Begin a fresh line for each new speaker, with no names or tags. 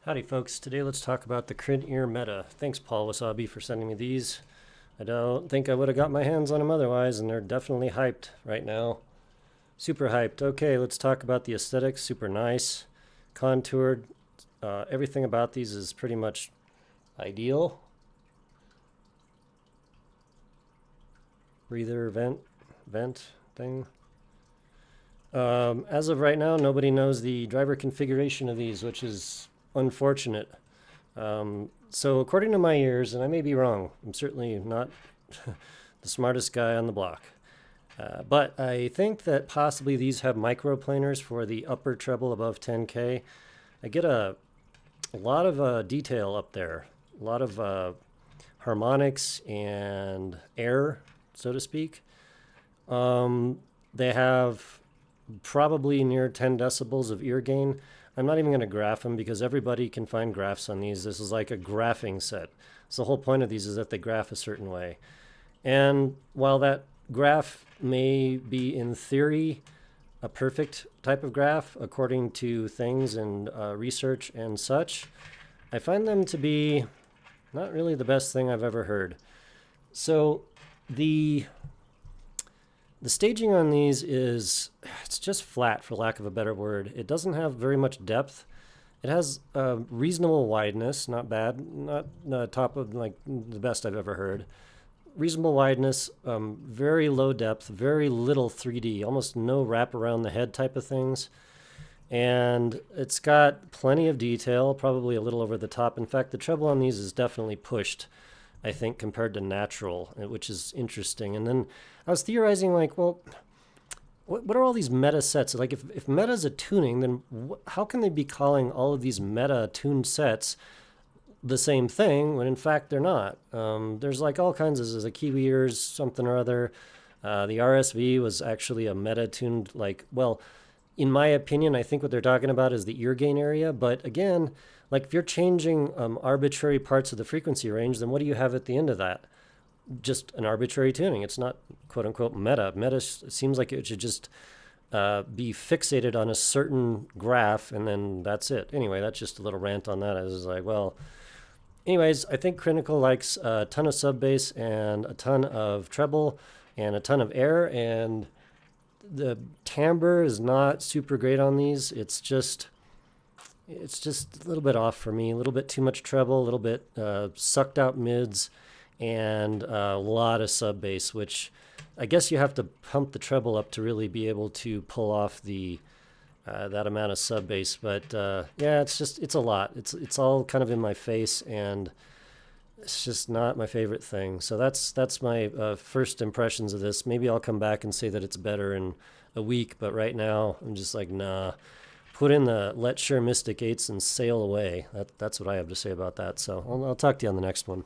Howdy folks, today let's talk about the Crinear META. Thanks Paul Wasabi for sending me these. I don't think I would have got my hands on them otherwise, and they're definitely hyped right now. Super hyped. Okay, let's talk about the aesthetics. Super nice, contoured. Everything about these is pretty much ideal. Breather, vent thing. As of right now, nobody knows the driver configuration of these, which is unfortunate. So according to my ears, and I may be wrong, I'm certainly not the smartest guy on the block, but I think that possibly these have microplaners for the upper treble above 10K. I get a lot of detail up there, a lot of harmonics and air, so to speak. They have probably near 10 decibels of ear gain. I'm not even going to graph them because everybody can find graphs on these. This is like a graphing set. So the whole point of these is that they graph a certain way. And while that graph may be in theory a perfect type of graph according to things and research and such, I find them to be not really the best thing I've ever heard. So the staging on these it's just flat, for lack of a better word. It doesn't have very much depth. It has a reasonable wideness, not bad, not top of like the best I've ever heard. Reasonable wideness, very low depth, very little 3D, almost no wrap around the head type of things. And it's got plenty of detail, probably a little over the top. In fact, the treble on these is definitely pushed, I think, compared to natural, which is interesting. And then I was theorizing, like, well, what are all these meta sets? Like, if meta is a tuning, then how can they be calling all of these meta tuned sets the same thing when in fact they're not? There's like all kinds of, there's a Kiwi ears, something or other. The RSV was actually a meta tuned, like, well, in my opinion, I think what they're talking about is the ear gain area. But again, like if you're changing arbitrary parts of the frequency range, then what do you have at the end of that? Just an arbitrary tuning. It's not quote unquote meta. Meta seems like it should just be fixated on a certain graph and then that's it. Anyway, that's just a little rant on that. I was like, well, anyways, I think Critical likes a ton of sub bass and a ton of treble and a ton of air, and the timbre is not super great on these. It's just a little bit off for me, a little bit too much treble, a little bit sucked out mids, and a lot of sub bass, which I guess you have to pump the treble up to really be able to pull off the that amount of sub bass. But yeah, it's a lot. It's all kind of in my face, and it's just not my favorite thing. So that's my first impressions of this. Maybe I'll come back and say that it's better in a week, but right now I'm just like, nah. Put in the Let Share Mystic 8s and sail away. That's what I have to say about that. So I'll talk to you on the next one.